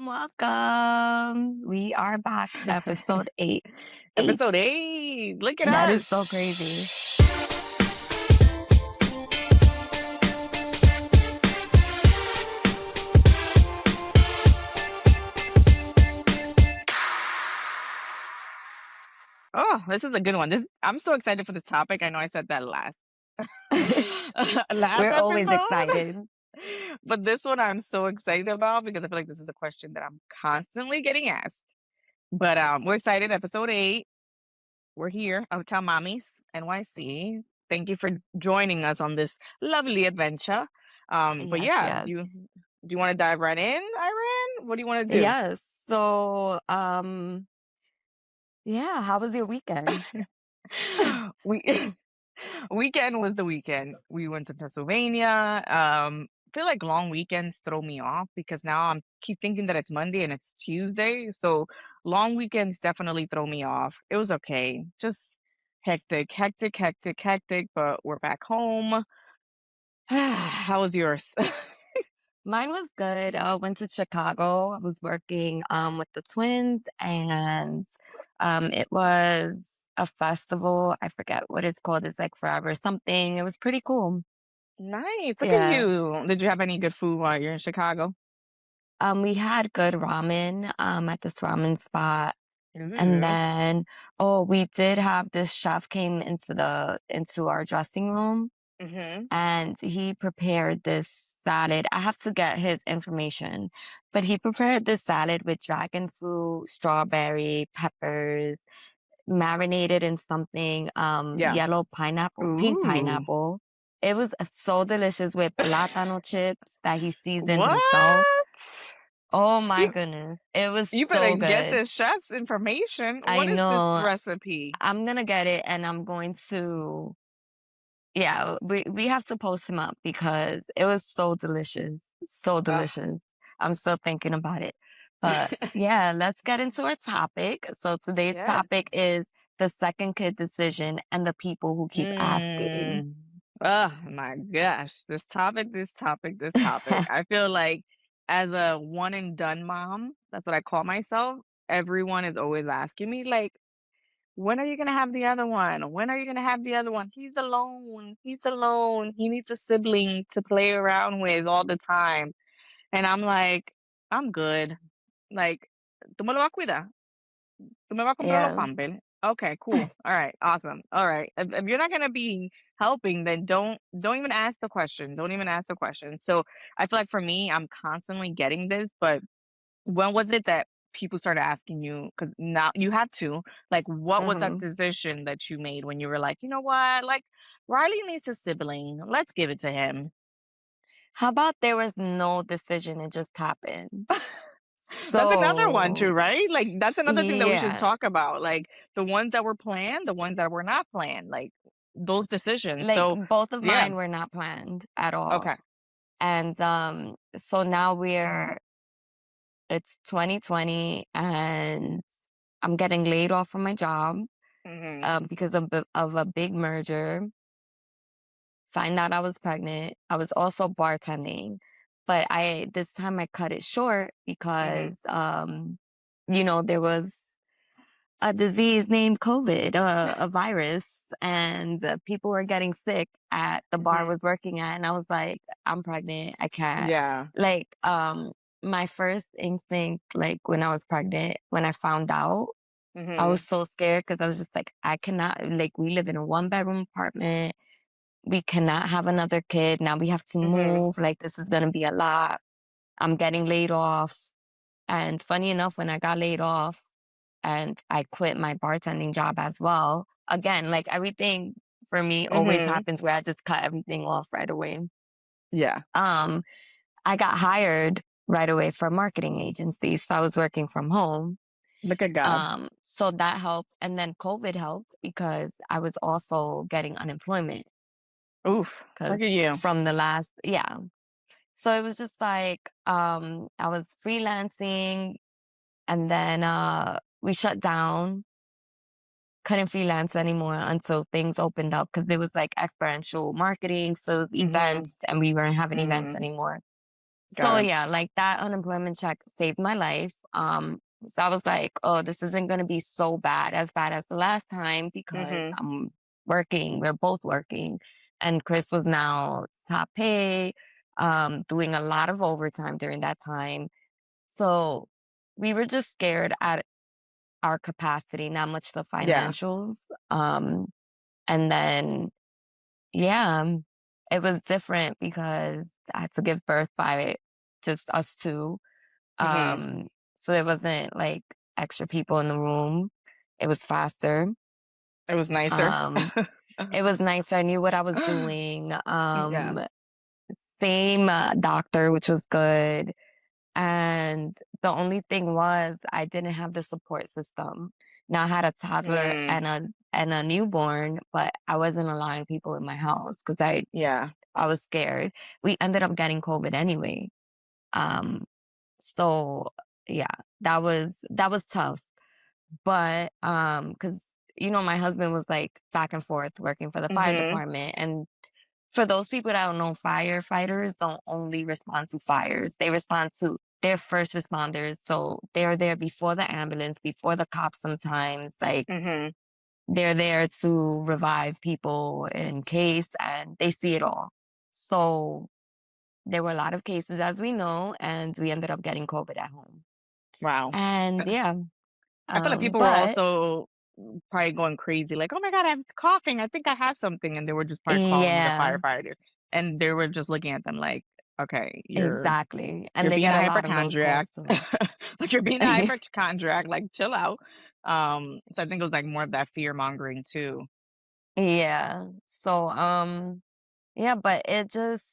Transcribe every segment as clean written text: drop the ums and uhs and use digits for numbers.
welcome. We are back, episode 8. Episode 8. 8. Look at That us. is so crazy. Oh, this is a good one. I'm so excited for this topic. I know I said that last last We're always episode. excited. But this one I'm so excited about because I feel like this is a question that I'm constantly getting asked. But we're excited. Episode 8. We're here. Hotel Mamis, NYC. Thank you for joining us on this lovely adventure. But Yes, yeah, yes. do you want to dive right in, Irene? What do you want to do? Yes. So, yeah, how was your weekend? we weekend was the weekend. We went to Pennsylvania. I feel like long weekends throw me off because now I'm keep thinking that it's Monday and it's Tuesday. So long weekends definitely throw me off. It was okay. Just hectic, hectic, hectic, hectic, but we're back home. How was yours? Mine was good. I went to Chicago. I was working with the twins, and it was a festival. I forget what it's called. It's like Forever something. It was pretty cool. Nice. Look at Yeah. you. Did you have any good food while you're in Chicago? We had good ramen at this ramen spot. And Ooh. then we did have this chef came into our dressing room, Mm-hmm. and he prepared this salad. I have to get his information, but he prepared this salad with dragon fruit, strawberry, peppers, marinated in something Yeah. yellow pineapple, pink Ooh. pineapple. It was so delicious with plátano chips that he seasoned What? himself. Oh my You goodness. It was you better so get good. this chef's information. I What is this know. recipe? I'm gonna get it, and I'm going to, yeah, we have to post him up because it was so delicious. So Ugh. delicious. I'm still thinking about it. But yeah, let's get into our topic. So today's Yeah. topic is the second kid decision and the people who keep asking. Mm. Oh my gosh. This topic, this topic, this topic. I feel like as a one and done mom, that's what I call myself. Everyone is always asking me, like, when are you gonna have the other one? When are you gonna have the other one? He's alone. He's alone. He needs a sibling to play around with all the time. And I'm like, I'm good. Like, tú me lo vas a cuidar. Tú me vas a comprar los Yeah. pampers. Okay, cool. All right, awesome. All right. If you're not gonna be helping, then don't even ask the question. Don't even ask the question. So I feel like for me, I'm constantly getting this, but when was it that people started asking you? Because now you had to. Like, what was that hmm decision that you made when you were like, you know what? Like, Riley needs a sibling. Let's give it to him. How about there was no decision, it just happened? That's another one too, So, right? Like that's another thing that we should yeah, talk about. Like the ones that were planned, the ones that were not planned, like those decisions. like So both of yeah, mine were not planned at all. okay. And so now it's 2020, and I'm getting laid off from my job Hmm. because of a big merger. Find out I was pregnant. I was also bartending, but this time I cut it short Hmm. because there was a disease named COVID, a virus, and people were getting sick at the bar I Hmm. was working at, and I was like, I'm pregnant. I can't. Yeah. Like, my first instinct, like when I was pregnant, when I found out, I was Hmm. so scared because I was just like, I cannot. Like, we live in a 1-bedroom apartment. We cannot have another kid. Now we have to Hmm. move. Like, this is gonna be a lot. I'm getting laid off. And funny enough, when I got laid off and I quit my bartending job as well, again, like everything for me always Hmm. happens where I just cut everything off right away. Yeah. Um, I got hired right away for a marketing agency. So I was working from home. Look at God. So that helped. And then COVID helped because I was also getting unemployment Oof. because Look at you. from the last, yeah. So it was just like, I was freelancing, and then we shut down, couldn't freelance anymore until things opened up because it was like experiential marketing. So it was Hmm. events, and we weren't having events Hmm. anymore. So Got it. yeah, like that unemployment check saved my life. So I was like, oh, this isn't gonna be so bad as the last time because Mhm. I'm working, we're both working. And Chris was now top pay, doing a lot of overtime during that time. So we were just scared at our capacity, not much the Yeah. financials. And then yeah, it was different because I had to give birth by just us two. Mhm. Um, so there wasn't like extra people in the room. It was faster. It was nicer. Um, it was nice. I knew what I was doing. Yeah. Same doctor, which was good. And the only thing was I didn't have the support system. Now I had a toddler Mm. and a newborn, but I wasn't allowing people in my house because Yeah. I was scared. We ended up getting COVID anyway. Um, so yeah, that was tough. But because my husband was like back and forth working for the fire Mhm. department. And for those people that don't know, firefighters don't only respond to fires. They respond to their first responders. So they're there before the ambulance, before the cops sometimes. Like Mhm. they're there to revive people in case and they see it all. So there were a lot of cases, as we know, and we ended up getting COVID at home. Wow. And yeah, I feel like people were but also probably going crazy, like, "Oh my god, I'm coughing. I think I have something," and they were just probably calling the yeah, firefighters, and they were just looking at them like, "Okay, exactly. you're And they being get a a lot of those calls hypochondriac. too. Like, you're being a hypochondriac, like, chill out." So I think it was, like, more of that fear mongering too. Yeah. So, yeah, but it just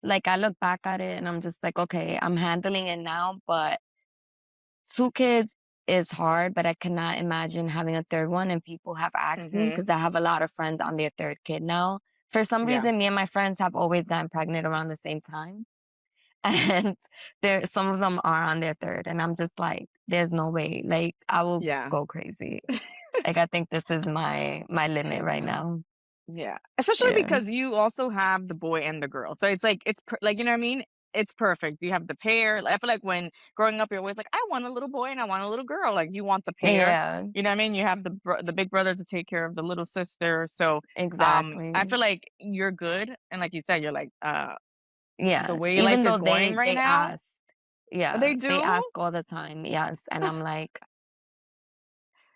like I look back at it and I'm just like, okay, I'm handling it now, but two kids is hard, but I cannot imagine having a third one. And people have asked me Mhm. because I have a lot of friends on their third kid now. For some Yeah. reason, me and my friends have always gotten pregnant around the same time. And there some of them are on their third. And I'm just like, there's no way. Like I will Yeah. go crazy. Like I think this is my limit right now. Yeah, especially Yeah. because you also have the boy and the girl, so it's like like, you know what I mean? It's perfect. You have the pair. I feel like when growing up, you're always like, "I want a little boy and I want a little girl." Like, you want the pair, Yeah, you know what I mean? You have the big brother to take care of the little sister, so, I exactly. feel like you're good, and like you said, you're like, the Yeah, way life even is though going right they now. asked. Yeah, They they do? ask all the time. Yes, and I'm like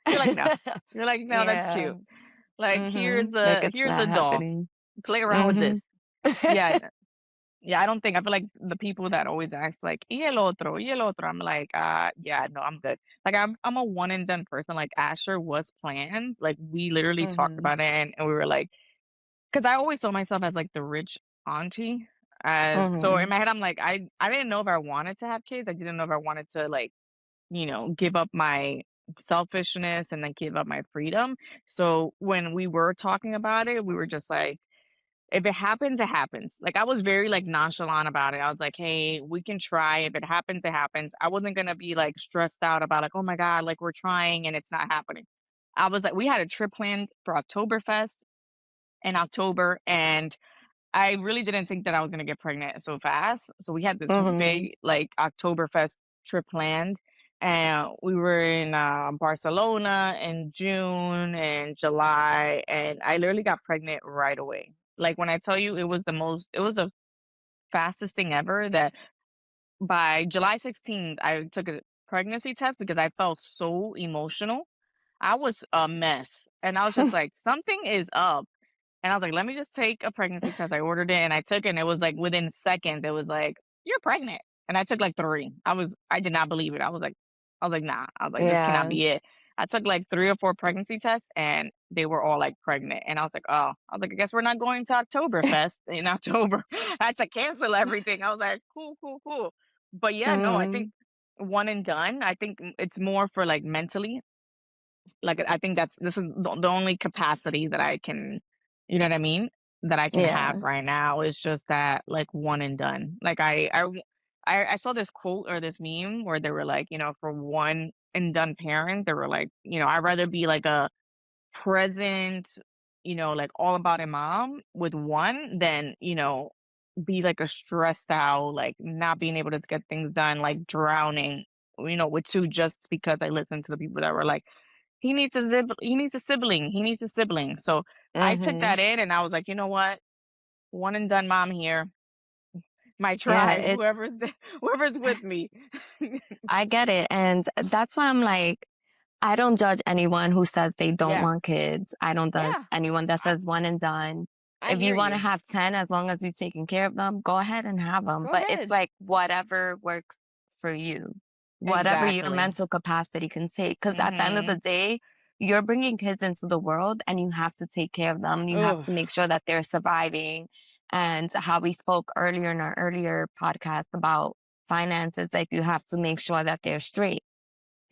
You're like, "No." You're like, "No, that's yeah. cute." Like, Mhm. Like it's here's a not doll. happening. Play around with this. Mhm. Yeah. Yeah, I feel like the people that always ask like, "Y el otro? Y el otro?" I'm like, yeah, no, I'm good." Like, I'm a one and done person, like, Asher was planned, like, we literally talked Mhm. about it, and we were like, because I always saw myself as, like, the rich auntie, so in Mhm. my head, I'm like, I didn't know if I wanted to have kids, I didn't know if I wanted to, like, give up my selfishness and then give up my freedom, so when we were talking about it, we were just like, if it happens, it happens. Like, I was very, like, nonchalant about it. I was like, "Hey, we can try. If it happens, it happens." I wasn't gonna be, like, stressed out about, like, "Oh my god, like, we're trying and it's not happening." I was like, we had a trip planned for Oktoberfest in October, and I really didn't think that I was gonna get pregnant so fast. So we had this Mhm. big, like, Oktoberfest trip planned, and we were in, Barcelona in June and July, and I literally got pregnant right away. Like, when I tell you it was the fastest thing ever that by July 16th, I took a pregnancy test because I felt so emotional. I was a mess, and I was just like, "Something is up." And I was like, "Let me just take a pregnancy test." I ordered it and I took it, and it was like within seconds, it was like, "You're pregnant." And I took like 3. I did not believe it. "Nah." I was like, "This cannot Yeah. be it." I took like 3 or 4 pregnancy tests and they were all like pregnant. And I was like, "Oh." I was like, "I guess we're not going to Oktoberfest in October." I had to cancel everything. I was like, "Cool, cool, cool." But yeah, no, I think Mhm. one and done. I think it's more for like mentally, like, I think this is the only capacity that I can, you know what I mean? That I can have Yeah. right now is just that, like, one and done. Like, I saw this quote or this meme where they were like, for one and done parent, they were like, "I'd rather be like a present, like all about a mom with one than, be like a stressed out, like not being able to get things done, like drowning, with two just because I listened to the people that were like, he needs a sibling, he needs a sibling. So I took Mhm. that in and I was like, you know what? One and done mom here. My Yeah, tribe, whoever's whoever's with me. I get it, and that's why I'm like, I don't judge anyone who says they don't Yeah. want kids. I don't judge Yeah. anyone that I, says one and done. I If you hear wanna you. have 10, as long as you're taking care of them, go ahead and have them. Go But it's ahead. like whatever works for you, whatever your Exactly. mental capacity can take. Because at the end of the Mhm. day, you're bringing kids into the world and you have to take care of them. You have Ugh. to make sure that they're surviving. And how we spoke earlier in our earlier podcast about finances, like you have to make sure that they're straight.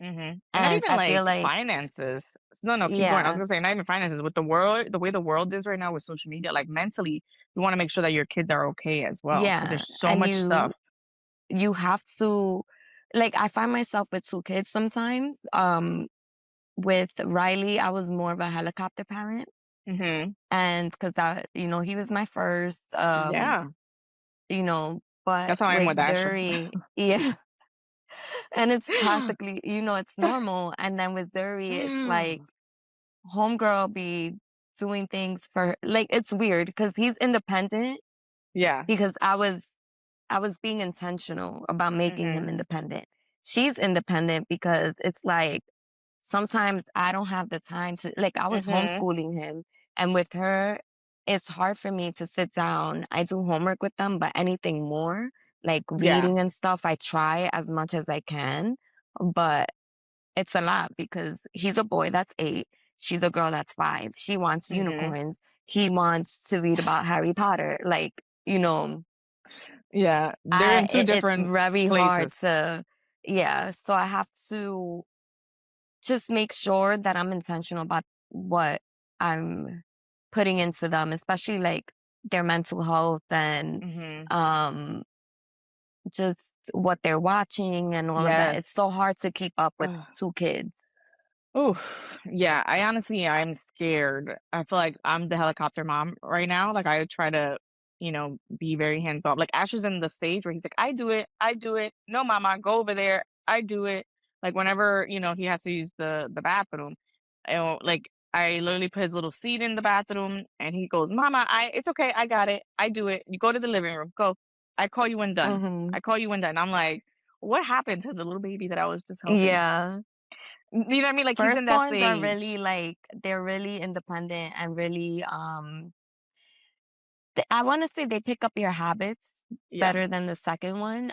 Mhm. And not And even I feel like like, finances. No, no, keep going. I was yeah, gonna say not even finances. With the world, the way the world is right now with social media, like mentally, you want to make sure that your kids are okay as well because yeah, there's so and much stuff. you have to, like, I find myself with 2 kids sometimes. With Riley, I was more of a helicopter parent, Mhm. and because he was my first, Yeah. but That's how I am with with Asher. Zuri, yeah, and it's practically, it's normal. And then with Zuri, it's like homegirl be doing things for, like, it's weird because he's independent Yeah. because I was being intentional about making him Mhm. independent. She's independent because it's like sometimes I don't have the time to, like, I was Mhm. homeschooling him, and with her, it's hard for me to sit down. I do homework with them, but anything more, like Yeah. reading and stuff, I try as much as I can, but it's a lot because he's a boy that's 8, she's a girl that's 5. She wants Mhm. unicorns. He wants to read about Harry Potter. Like, you know, Yeah. They're in two it's different very hard places. to, yeah. So I have to just make sure that I'm intentional about what I'm putting into them, especially like their mental health and Mhm. um just what they're watching and all of that. Yes. It's so hard to keep up with Ugh. 2 kids. Oh, yeah, I honestly I'm scared. I feel like I'm the helicopter mom right now. Like I try to, be very hands off. Like Asher's in the stage where he's like, I do it, I do it. No, mama, go over there. I do it. Like whenever, he has to use the bathroom. Like I literally put his little seat in the bathroom and he goes, Mama, it's okay, I got it. I do it. You go to the living room. Go. I call you when done. Mhm. I call you when done. I'm like, what happened to the little baby that I was just helping? Yeah. You know what I mean? Like, he's in that Firstborns are stage. really like they're really independent and really I wanna say they pick up your habits Yeah. better than the second one.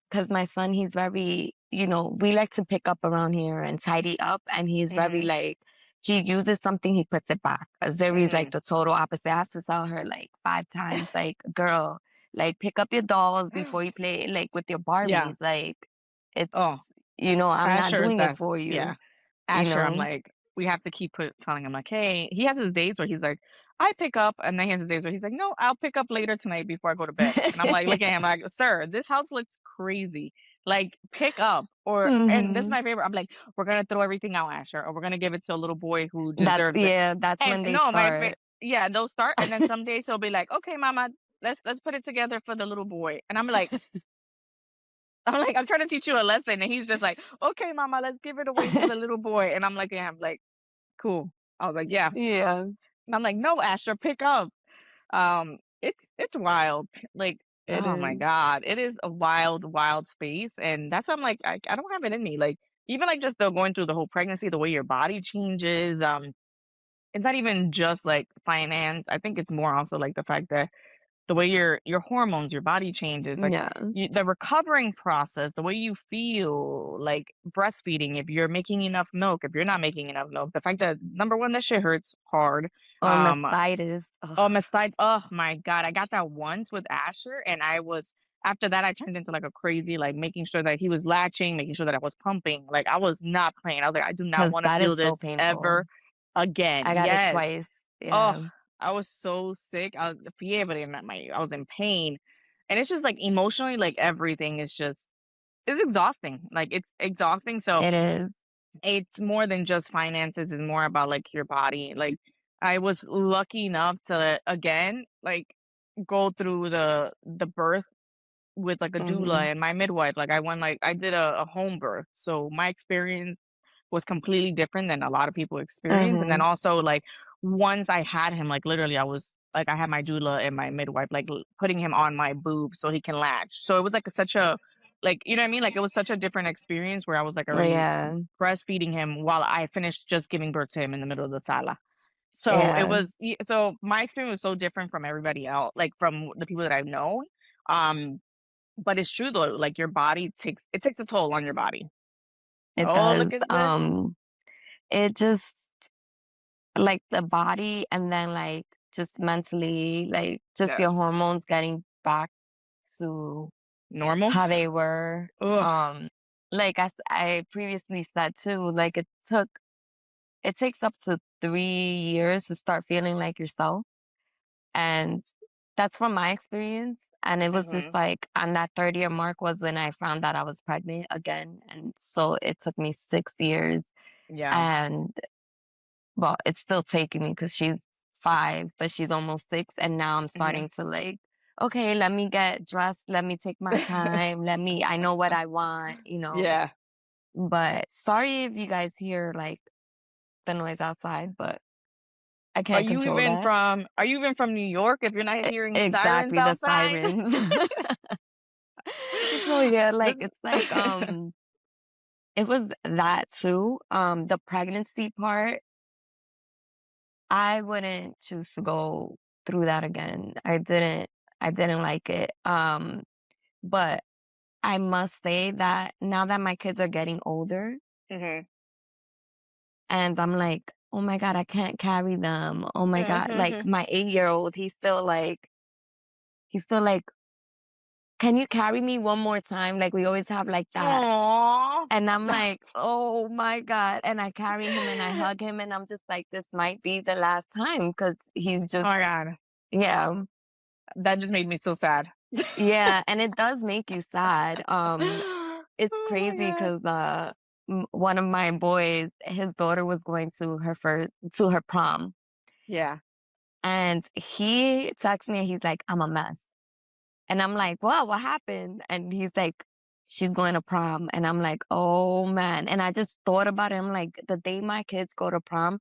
Because my son, he's very, we like to pick up around here and tidy up, and he's very, Mhm, like, he uses something, he puts it back. Zeri's like mhm. the total opposite. I have to tell her, like, 5 times, like, "Girl, like, pick up your dolls before you play, like, with your Yeah. Barbies." Like, Oh, it's I'm not Asher is doing it that for yeah. you, you Asher, I'm know? like, we have to keep telling him, like, "Hey," he has his days where he's like, "I pick up," and then he has his days where he's like, "No, I'll pick up later tonight before I go to bed." And I'm like, look at him like, "Sir, this house looks crazy. Like, pick up." And this is Mhm. my favorite. I'm like, "We're gonna throw everything out, Asher, or we're gonna give it to a little boy who deserves it." That's And when they no, start. yeah, they'll start, and then some days he'll be like, "Okay, mama, let's put it together for the little boy." And I'm like, I'm trying to teach you a lesson, and he's just like, "Okay, mama, let's give it away to the little boy." And I'm like, "Cool." I was like, "Yeah." Yeah, And I'm like, "No, Asher, pick up." It's wild. Like, it oh my is. god, it is a wild, wild space, and that's why I'm like, I don't have it in me. Like, even like just the going through the whole pregnancy, the way your body changes. It's not even just like finance. I think it's more also like the fact that the way your hormones, your body changes, like Yeah. the recovering process, the way you feel, like breastfeeding, if you're making enough milk, if you're not making enough milk, the fact that number one, that shit hurts hard. Or Um, mastitis. oh, Ugh, mastitis, oh my god, I got that once with Asher, and I was after that I turned into like a crazy, like making sure that he was latching, making sure that I was pumping, like I was not playing. I was like, I do not 'cause want to that is feel so this painful. ever again. I got it Yes. twice. Oh, Yeah, I was so sick. I was fiebre and I was in pain. And it's just like emotionally, like everything is just it's exhausting. Like it's exhausting. So it is. it's more than just finances, it's more about like your body. Like I was lucky enough to again, like go through the birth with, like, a Mhm. doula and my midwife, like, I did a home birth, so my experience was completely different than a lot of people experience, and then Mhm. also, like, once I had him, like, literally, I had my doula and my midwife, like, l putting him on my boob so he can latch, so it was, like, such a like, you know what I mean? Like, it was such a different experience where I was, like, already Yeah. breastfeeding him while I finished just giving birth to him in the middle of the sala. So it Yeah. was so my experience was so different from everybody else, like, from the people that I've known, um, but it's true though, like, your body takes a toll on your body. It Oh, does. look at this. It just like the body and then like just mentally, like just Yeah. your hormones getting back to Normal? how they were. Ugh. Um, like I previously said too, like it takes up to 3 years to start feeling like yourself. And that's from my experience. And it was just Mhm. like on that 30-year mark was when I found out I was pregnant again. And so it took me 6 years. Yeah. And well, it's still taking me because she's 5, but she's almost 6. And now I'm Mhm. starting to like, okay, let me get dressed. Let me take my time. I know what I want. Yeah. But sorry if you guys hear like the noise outside, but I can't control that. Are you even from New York if you're not hearing sirens Exactly, the outside? sirens. So yeah, This like it's like it was that too. The pregnancy part, I wouldn't choose to go through that again. I didn't like it. But I must say that now that my kids are getting older Mhm. and I'm like, "Oh my God, I can't carry them. Oh my God." Like Mhm. my 8-year-old, he's still like, "Can you carry me one more time?" Like we always have like that. Aw. And I'm like, "Oh my God." And I carry him and I hug him and I'm just like, "This might be the last time," because he's Oh just my god. yeah. That just made me so sad. Yeah, and it does make you sad. It's Oh my crazy god. because one of my boys, his daughter was going to her prom, Yeah. and he texts me and he's like, "I'm a mess." And I'm like, "Well, what happened?" And he's like, "She's going to prom." And I'm like, "Oh man." And I just thought about it. I'm like, the day my kids go to prom,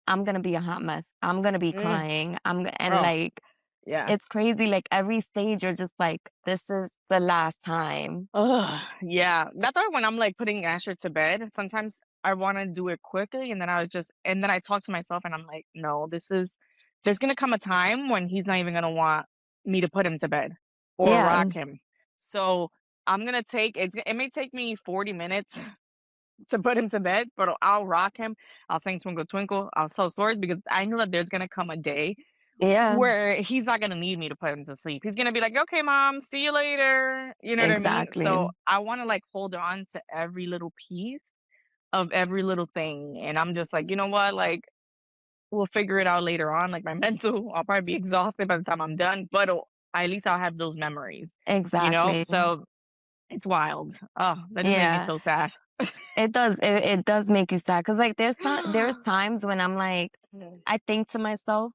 I'm gonna be a hot mess. I'm gonna be Mm. crying. And Oh, like yeah. it's crazy. Like every stage, you're just like, this is the last time. Ugh, yeah. That's why when I'm, like, putting Asher to bed, sometimes I wanna do it quickly, and then I talk to myself and I'm like, "No, there's gonna come a time when he's not even gonna want me to put him to bed or Yeah, rock him." So, it may take me 40 minutes to put him to bed, but I'll rock him. I'll sing Twinkle Twinkle. I'll tell stories because I know that there's gonna come a day yeah, where he's not gonna need me to put him to sleep. He's gonna be like, "Okay, mom, see you later." You know what I mean? So exactly. I wanna, like, hold on to every little piece of every little thing, and I'm just like, "You know what? Like, we'll figure it out later on." Like, my mental I'll probably be exhausted by the time I'm done, but at least I'll have those memories, you know? Exactly. So it's wild. Oh, that just made me Yeah, so sad. it does. It does make you sad because like there's times when I'm like, Mhm. I think to myself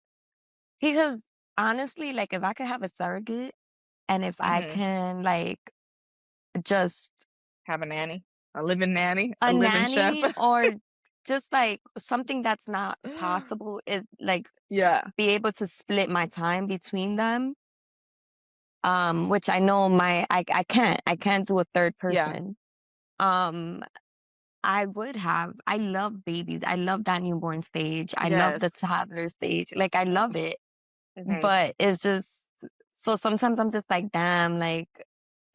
because honestly, like if I could have a surrogate and if I Mhm. can like just Have a nanny, a living nanny, a a living chef. nanny or just like something that's not possible is like Yeah, be able to split my time between them. Which I know I can't do a third yeah, person. Um, I love babies. I love that newborn stage. I love the yes. toddler stage. Like I love it. Mhm, But it's just so sometimes I'm just like, damn, like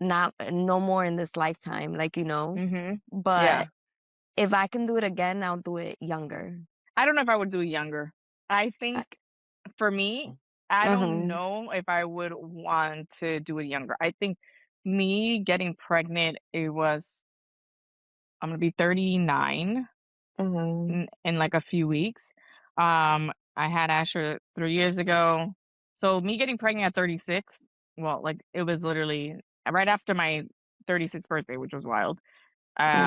not no more in this lifetime, mhm, yeah. But if I can do it again, I'll do it younger. I don't know if I would do it younger. I I, think for me, I don't mm-hmm, know if I would want to do it younger. I think me getting pregnant, I'm gonna be 39 mm-hmm, in like a few weeks. I had Asher 3 years ago. So me getting pregnant at 36, well, like it was literally right after my 36th birthday, which was wild.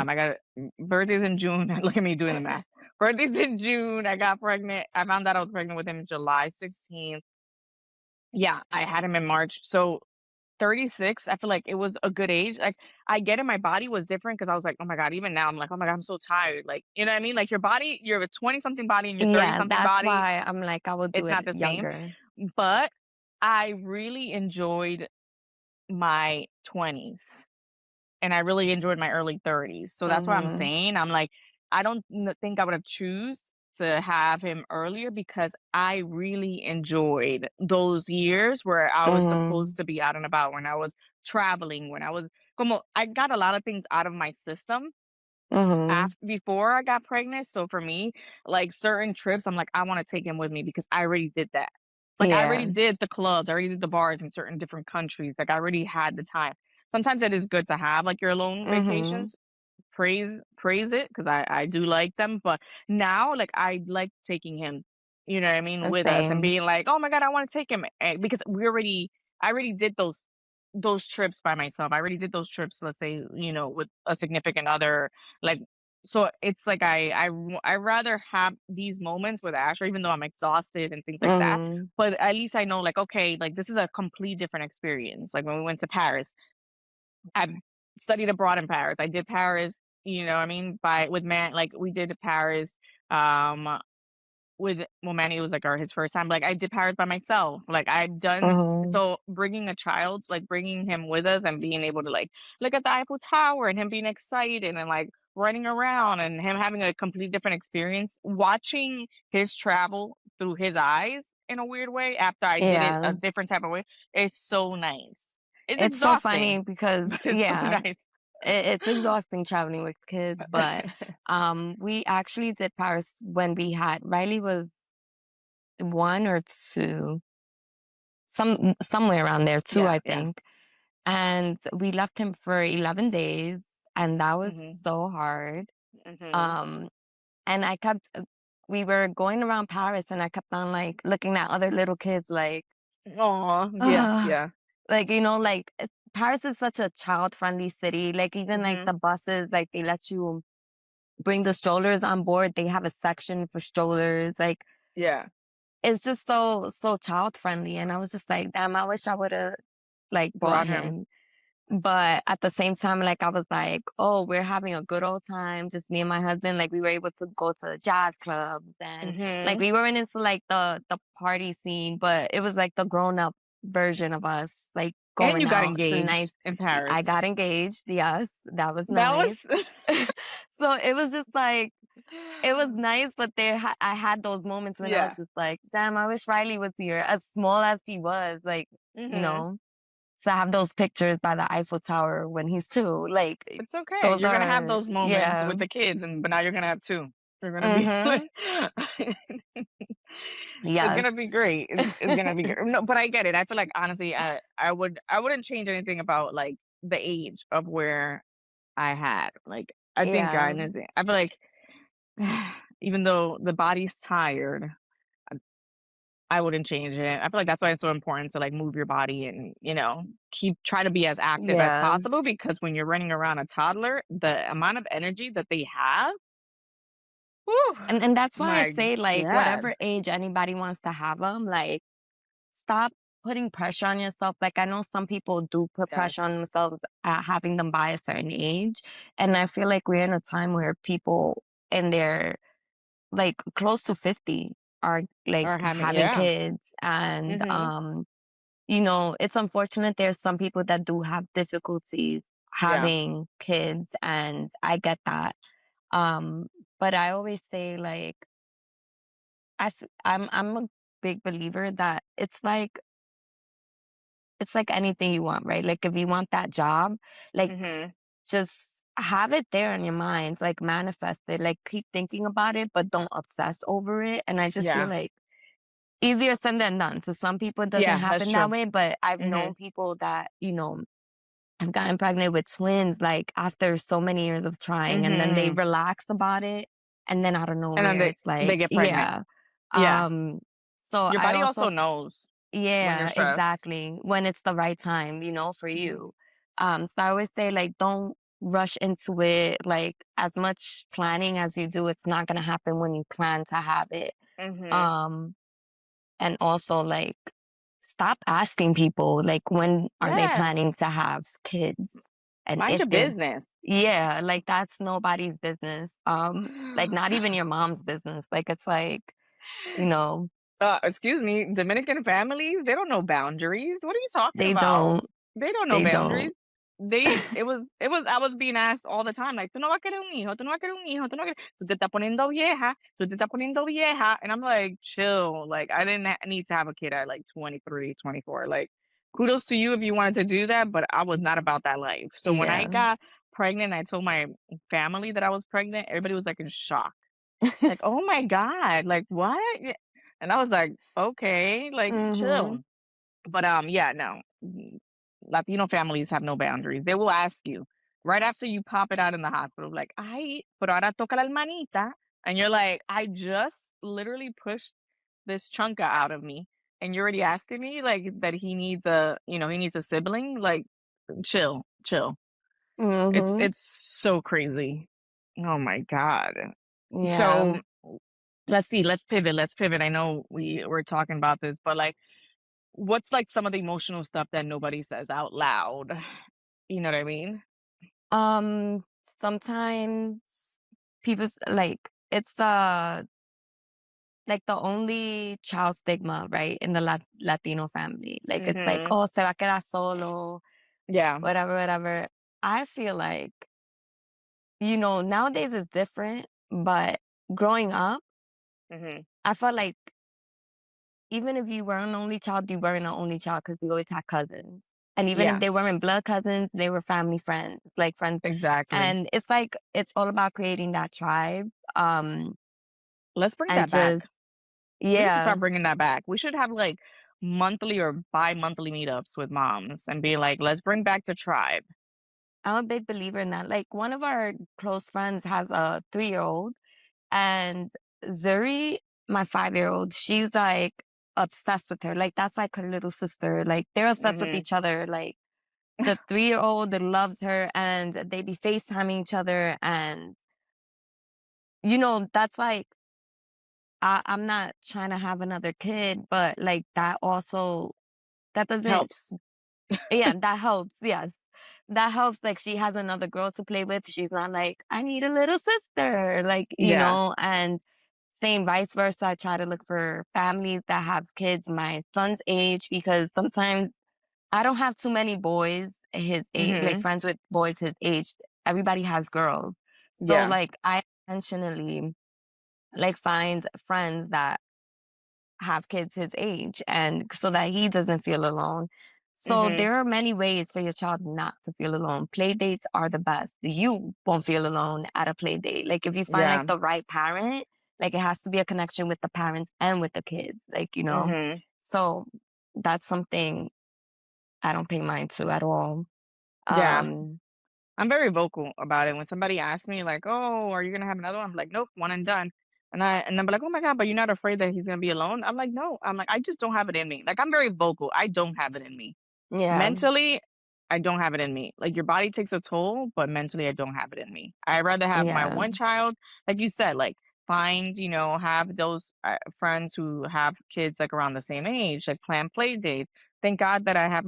I got birthday's in June. Look at me doing the math. Birthday's in June. I got pregnant. I found out I was pregnant with him July 16th. Yeah, I had him in March. So 36, I feel like it was a good age. Like, I get it, my body was different because I was like, "Oh my god," even now, I'm like, "Oh my god, I'm so tired." Like, you know what I mean? Like, your body, you're a 20-something body and your Yeah, 30-something that's body, why I'm like, I would do it's not it the same. younger. But I really enjoyed my 20s. And I really enjoyed my early 30s. So that's what I'm Mhm. saying. I'm like, I don't think I would have choose to have him earlier because I really enjoyed those years where I was supposed Mhm. to be out and about, when I was traveling, when I was como I got a lot of things out of my system Mhm. after before I got pregnant. So for me, like certain trips, I'm like, I want to take him with me because I already did that. Like I already Yeah. did the clubs, I already did the bars in certain different countries. Like I already had the time. Sometimes it is good to have like your alone Mhm. vacations. Praise it because I do like them. But now like I like taking him, you know what I mean, The with us and same. being like, oh my god, I want to take him because I already did those trips by myself. I already did those trips, let's say, with a significant other, like, so it's like I rather have these moments with Asher, even though I'm exhausted and things like that. Mhm. But at least I know, like, okay, like this is a complete different experience. Like when we went to Paris, I studied abroad in Paris. I did Paris, you know what I mean, by with man, like we did Paris, um with well, Manny was like his first time. Like I did Paris by myself. Like I've done, Mhm. so bringing a child, like bringing him with us and being able to like look at the Eiffel Tower and him being excited and like running around and him having a complete different experience, watching his travel through his eyes in a weird way after I did it a Yeah. different type of way. It's so nice. It's It's so funny exhausting, because but it's so yeah, nice. it's exhausting traveling with kids, but we actually did Paris when we had Riley was 1 or 2, somewhere around there, 2, Yeah, I yeah. think. And we left him for 11 days, and that was Mhm. so hard. Mhm. Um, and we were going around Paris, and I kept on like looking at other little kids, like, Aw, yeah, ah, yeah. like like Paris is such a child-friendly city. Like even like Mhm. the buses, like they let you bring the strollers on board. They have a section for strollers. Like Yeah. it's just so child-friendly. And I was just like, damn, I wish I would have like brought Brought him. him. But at the same time, like, I was like, "Oh, we're having a good old time, just me and my husband." Like, we were able to go to jazz clubs and, like, Mhm. we weren't into, like, the party scene, but it was, like, the grown-up version of us, like, And going you got out to nice. engaged in Paris. I got engaged, yes, that was That nice. was So, it was just, like it was nice, but I had those moments when I was Yeah. just like, "Damn, I wish Riley was here." As small as he was, like, you Mhm. know? So I have those pictures by the Eiffel Tower when he's 2, like, It's okay. those You're gonna have are those moments yeah. with the kids, but now you're gonna have 2. You're gonna be like Mhm. it's Yes. gonna be great. It's gonna be great. No, but I get it. I feel like honestly, I wouldn't change anything about like the age of where I had. Like I think Yeah. honestly, I feel like even though the body's tired, I wouldn't change it. I feel like that's why it's so important to like move your body and, keep try to be as active as Yeah. possible because when you're running around a toddler, the amount of energy that they have, whew, And that's why I my say, like, god. whatever age anybody wants to have them, like, stop putting pressure on yourself. Like, I know some people do put Yes. pressure on themselves at having them by a certain age, and I feel like we're in a time where people in their, like, close to 50 are, like, Or having having yeah. kids, and, Mhm. it's unfortunate there's some people that do have difficulties Yeah. having kids, and I get that. Um, but I always say, like, I'm a big believer that it's like anything you want, right? Like if you want that job, like Mhm. just have it there in your mind, like manifest it, like keep thinking about it, but don't obsess over it. And I just feel Yeah. like easier said than done. So some people it doesn't Yeah, that's happen that true. way, but I've known Mhm. people that, have gotten pregnant with twins like after so many years of trying and then they Mhm. relax about it and then out of And then nowhere they it's they like, get pregnant. yeah. Yeah. Um so Your I body also also knows when you're yeah, stressed. exactly. When it's the right time, for Mhm. you. So I always say like don't rush into it. Like as much planning as you do, it's not gonna happen when you plan to have it. Mhm. Um and also like stop asking people like when are they planning Yes. to have kids and Mind if your they're business. yeah, like that's nobody's business. Like not even your mom's business. Like it's like, you know, Excuse me, Dominican families, they don't know boundaries. What are you talking they about? don't They don't know they don't. boundaries. It was I was being asked all the time, like, tú no vas a querer un hijo, tú no vas a querer un hijo, tú no vas a querer, tú te estás poniendo vieja, tú te estás poniendo vieja. And I'm like, chill. Like, I didn't need to have a kid at like 23, 24. Like, kudos to you if you wanted to do that, but I was not about that life. So when I Yeah. got pregnant, I told my family that I was pregnant, everybody was like in shock. Like, "Oh my god, like, what?" And I was like, "Okay, like, Mhm. chill." But, yeah, no. Latino families have no boundaries. They will ask you right after you pop it out in the hospital, like, "Ay, pero ahora toca la hermanita." And you're like, "I just literally pushed this chunka out of me, and you're already asking me, like, that he needs a sibling? Like, chill, chill." Mhm. It's so crazy. Oh my god. Yeah. So let's see, let's pivot. I know we were talking about this, but like, what's like some of the emotional stuff that nobody says out loud? You know what I mean? Um Sometimes like it's like the only child stigma, right, in the Latino family. Like it's like, Mhm. oh, se va a quedar solo, Yeah. whatever, whatever. I feel like, nowadays it's different, but growing up, Mhm. I felt like even if you were an only child, you weren't an only child because we always had cousins. And even if Yeah, they weren't blood cousins, they were family friends, like friends. exactly. And it's like it's all about creating that tribe. Um, Let's bring and that back. just We need to yeah, start bringing that back. We should have like monthly or bi-monthly meetups with moms and be like, let's bring back the tribe. I'm a big believer in that. Like one of our close friends has a 3-year-old, and Zuri, my 5-year-old, she's like obsessed with her. Like that's like her little sister. Like they're obsessed with Mhm. each other. Like the 3-year-old that loves her, and they be FaceTiming each other, and that's like I'm not trying to have another kid, but like that also that doesn't Helps. yeah, that helps. Yes. That helps. Like she has another girl to play with. She's not like, I need a little sister. Like, Yeah. and same vice versa. I try to look for families that have kids my son's age because sometimes I don't have too many boys his age, like Mhm. friends with boys his age. Everybody has girls. So Yeah. like I intentionally like find friends that have kids his age and so that he doesn't feel alone. So Mhm. there are many ways for your child not to feel alone. Play dates are the best. You won't feel alone at a play date. Like if you find like Yeah. the right parent, like it has to be a connection with the parents and with the kids, like. Mhm. So that's something I don't pay mind to at all. Yeah. Um I'm very vocal about it. When somebody asks me like, "Oh, are you gonna have another one?" I'm like, "Nope, one and done." And I'm like, "Oh my god, but you're not afraid that he's gonna be alone?" I'm like, "No." I'm like, "I just don't have it in me." Like I'm very vocal. I don't have it in me. yeah. Mentally, I don't have it in me. Like your body takes a toll, but mentally I don't have it in me. I'd rather have my Yeah. one child, like you said, like find, have those friends who have kids like around the same age, like plan play dates. Thank God that I have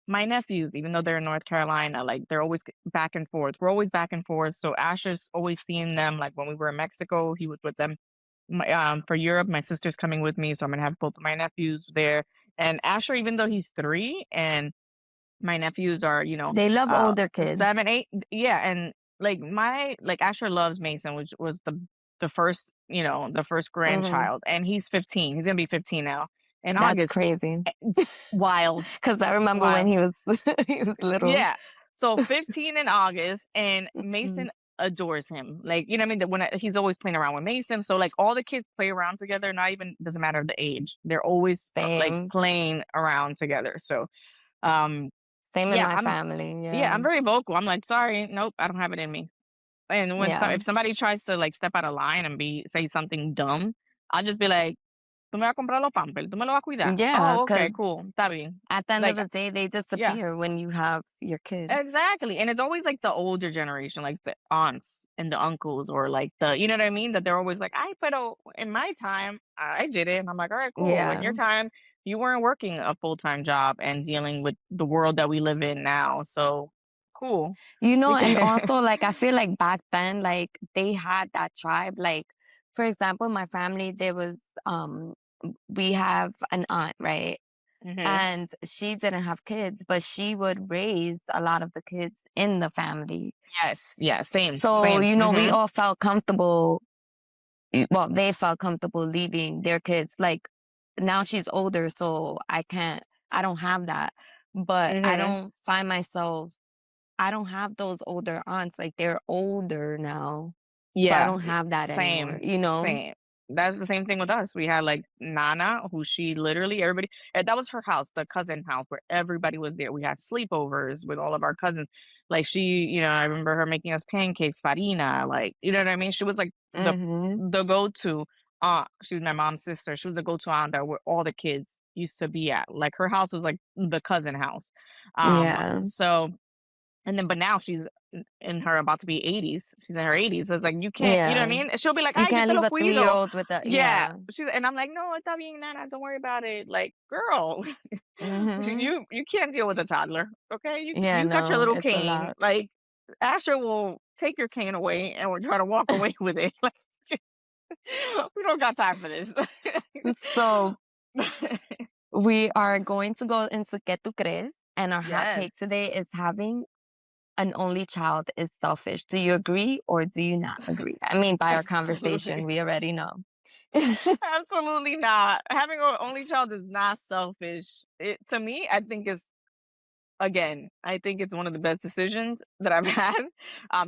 my nephews, even though they're in North Carolina, like they're always back and forth. We're always back and forth. So Asher's always seeing them. Like when we were in Mexico, he was with them. For Europe, my sister's coming with me, so I'm gonna have both of my nephews there. And Asher, even though he's 3 and my nephews are, They love uh, older kids. 7, 8, yeah, and like Asher loves Mason, which was the first Hmm. grandchild, and he's 15. He's gonna be 15 now in That's August. crazy. Eh, Wild, Because I remember when wild. he was he was little. Yeah. So 15 in August, and Mhm. Mason adores him. Like, you know what I mean? That he's always playing around with Mason. So like all the kids play around together, not even doesn't matter the age. They're always like Same. playing around together. So um Same in yeah, my family, yeah, yeah. I'm very vocal. I'm like, "Sorry, nope, I don't have it in me." And Yeah. if somebody tries to, like, step out of line and say something dumb, I'll just be like, "Tú me vas a comprar los pampers, tú me lo vas a cuidar. Yeah, Oh, okay, because cool, está bien." at the end of Like, the day, they yeah, disappear when you have your kids. exactly, and it's always, like, the older generation, like the aunts and the uncles or, like, you know what I mean? That they're always like, "Ay, pero in my time, I did it." And I'm like, "Alright, cool. In your Yeah. time." you weren't working a full-time job and dealing with the world that we live in now, so cool. We And can also, like, I feel like back then, like, they had that tribe. Like, for example, my family, um, we have an aunt, right? Mhm. And she didn't have kids, but she would raise a lot of the kids in the family. Yes, yeah, same, So, same. we Mhm. all felt comfortable. Well, they felt comfortable leaving their kids. Like, now she's older, so I don't have that. But Mhm. I don't have those older aunts. Like, they're older now. So I Yeah, don't have that anymore, same, you know? same. That's the same thing with us. We had, like, Nana, who she literally everybody and that was her house, the cousin house where everybody was there. We had sleepovers with all of our cousins. Like, I remember her making us pancakes, farina, like, you know what I mean? She was, like, Mhm. the go-to aunt. She was my mom's sister. She was the go-to aunt that where all the kids used to be at. Like, her house was, like, the cousin house. Yeah. So and then but now she's in her about to be 80s. She's in her 80s. So it's like you can't, you know what I Yeah. mean? And she'll be like, You "Ay, yo can't te leave lo a cuido." 3-year-old with a Yeah. yeah. And I'm like, "No, está bien, nana. Don't worry about it." Like, girl, Mhm. you can't deal with a toddler, okay? Yeah, You got your no, little it's a cane. lot. Like, Asher will take your cane away and will try to walk away with it. Like, we don't got time for this. So, we are going to go into ¿Qué tú crees? And our hot Yes. take today is having an only child is selfish. Do you agree or do you not agree? I mean, by our conversation, Absolutely. we already know. Absolutely not. Having an only child is not selfish. It to me, I think is again, I think it's one of the best decisions that I've had.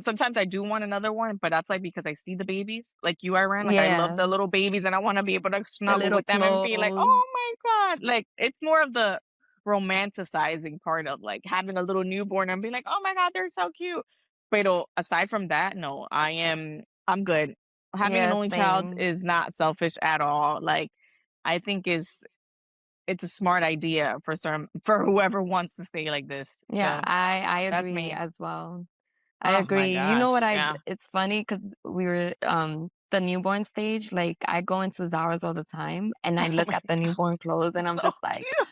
Sometimes I do want another one, but that's like because I see the babies, like you, I ran. Like I love the Yeah, little babies, and I want to be able to the snuggle little with them and be like, clothes. "Oh my god!" Like it's more of the romanticizing part of like having a little newborn and being like, "Oh my god, they're so cute." But aside from that, no, I'm good. Having an Yeah, only child same. is not selfish at all. Like I think it's a smart idea for whoever wants to stay like this. Yeah, So I that's agree me. as well. I Oh my agree. You know gosh. what Yeah. it's funny because we were the newborn stage, like I go into Zara's all the time and I Oh look my at the god. newborn clothes and I'm So just like, cute.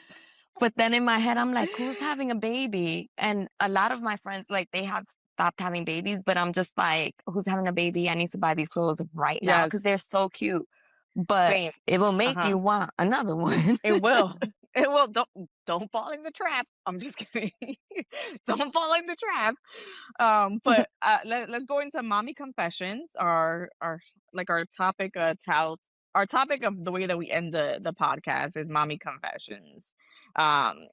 but then in my head I'm like, who's having a baby? And a lot of my friends like they have stopped having babies, but I'm just like, who's having a baby? I need to buy these clothes right now because Yes. they're so cute. But Same. it will make Uh-huh. you want another one. It will. It will. Don't fall in the trap. I'm just kidding. Don't fall in the trap. But let's go into mommy confessions. Our topic our topic of the way that we end the podcast is mommy confessions. Um,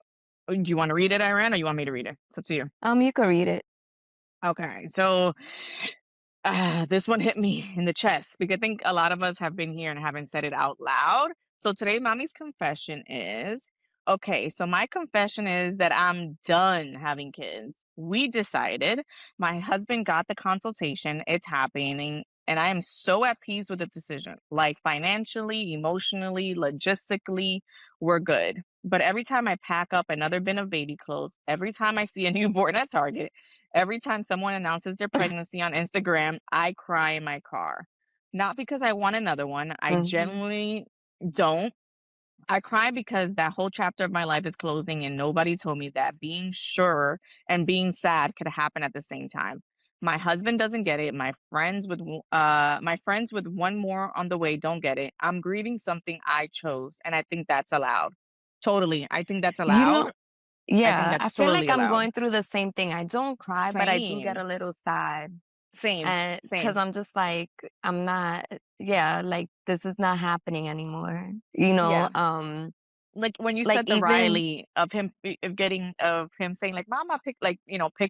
do you want to read it, Iran, or you want me to read it? It's up to you. You can read it. Okay, so this one hit me in the chest because I think a lot of us have been here and haven't said it out loud. So today, mommy's confession is okay. So my confession is that I'm done having kids. We decided, my husband got the consultation, it's happening, and I am so at peace with the decision. Like financially, emotionally, logistically, we're good. But every time I pack up another bin of baby clothes, every time I see a newborn at Target, every time someone announces their pregnancy on Instagram, I cry in my car. Not because I want another one, I Mhm. genuinely don't. I cry because that whole chapter of my life is closing and nobody told me that being sure and being sad could happen at the same time. My husband doesn't get it. My friends with one more on the way don't get it. I'm grieving something I chose and I think that's allowed. Totally. I think that's You know, allowed. I think yeah, I that's feel like totally I'm allowed. going through the same thing. I don't cry, but I do get Same. a little sad. Same, And because same. I'm just like, I'm not, yeah, like this is not happening anymore. Yeah. Like when you Like said the even, Riley of him saying like, "Mama, pick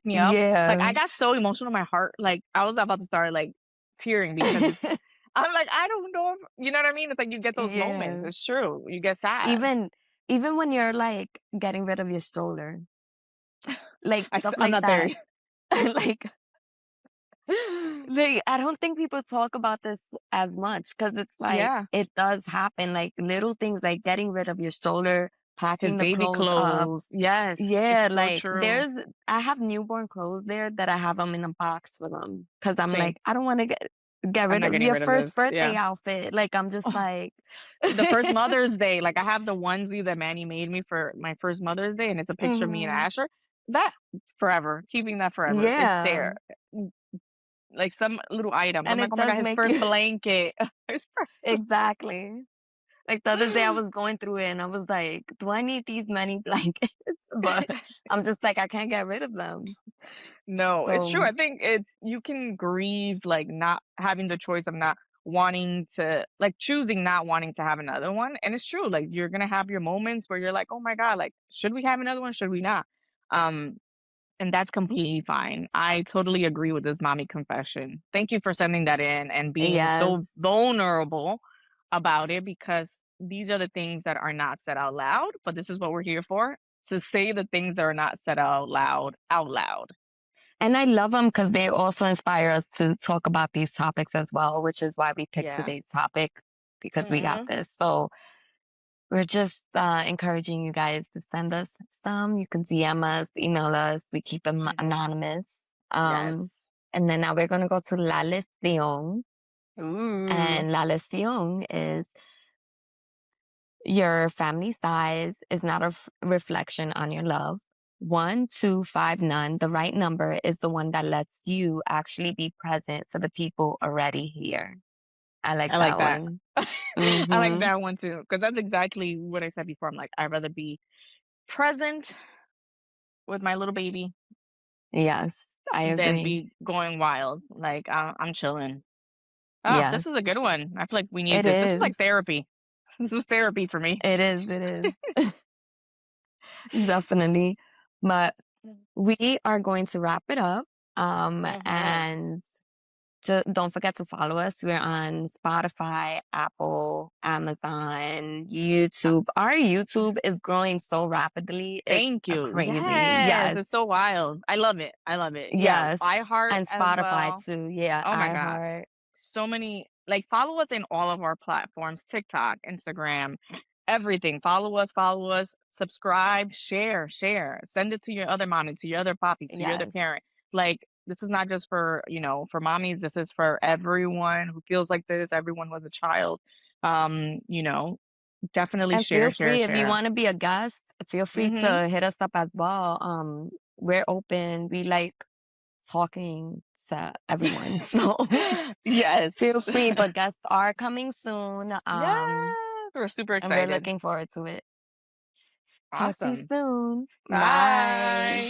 me up." Like yeah. I got so emotional in my heart. Like I was about to start like tearing because I'm like, I don't know if, you know what I mean? It's like you get those moments. Yeah. It's true. You get sad. Even, even when you're like getting rid of your stroller, like stuff I'm like not that. there. Like, I don't think people talk about this as much because it's like Yeah. it does happen. Like little things like getting rid of your stroller, His packing the baby clothes up. clothes. Yes, it's Yeah, so like true. I have newborn clothes there that I have them in a box for them because I'm Same. like, I don't want to get. get I'm rid not of getting your rid of this. first birthday Yeah. outfit. Like, I'm just like The first Mother's Day, like, I have the onesie that Manny made me for my first Mother's Day, and it's a picture of me and Mhm. Asher. That forever, keeping that forever. It's Yeah, there. Like some little items. I'm and like, it "Oh my does God, his make first you blanket." His first exactly. Like, the other day I was going through it and I was like, "Do I need these many blankets?" But I'm just like, I can't get rid of them. No, it's true. So, I think it's you can grieve, like, not having the choice of not wanting to like, choosing not wanting to have another one, and it's true, like, you're gonna have your moments where you're like, "Oh my God, like, should we have another one? Should we not?" Um, and that's completely fine. I totally agree with this mommy confession. Thank you for sending that in and being yes. so vulnerable about it because these are the things that are not said out loud, but this is what we're here for, to say the things that are not said out loud out loud. And I love them because they also inspire us to talk about these topics as well, which is why we picked Yeah. today's topic because we got Mhm. this. So we're just encouraging you guys to send us some. You can DM us, email us. We keep them Mhm. anonymous. Yes. And then now we're going to go to La Lección. Ooh. And La Lección is your family size is not a reflection on your love. One, two, five, none. The right number is the one that lets you actually be present for the people already here. I like I like that that. one. I like Mm-hmm. that one too, because that's exactly what I said before. I'm like, I'd rather be present with my little baby Yes, I than agree. be going wild. Like, I'm chilling. Oh, this Yes, is a good one. I feel like we needed it this. This is is. like therapy. This was therapy for me. It is. It is. Definitely. But we are going to wrap it up. Mhm. And don't forget to follow us. We're on Spotify, Apple, Amazon, YouTube. Our YouTube is growing so rapidly. It's Thank a you. crazy. Yes, Yes. it's so wild. I love it. I love it. Yeah, Yes. iHeart And as Spotify well. too. Yeah. Oh my God. iHeart. So many like follow us in all of our platforms, TikTok, Instagram, everything. Follow us, subscribe, share. Send it to your other mommy, to your other poppy, to your other Yes. parent. Like this is not just for, for mommies, this is for everyone who feels like this, everyone was a child. You know, definitely And feel free if you share. want to be a guest, feel free Mhm. to hit us up as well. We're open. We like talking to everyone. So Yes. feel free, but guests are coming soon. Yes, we're super And we're excited. looking forward to it. Talk to you Awesome. soon. Bye. Bye.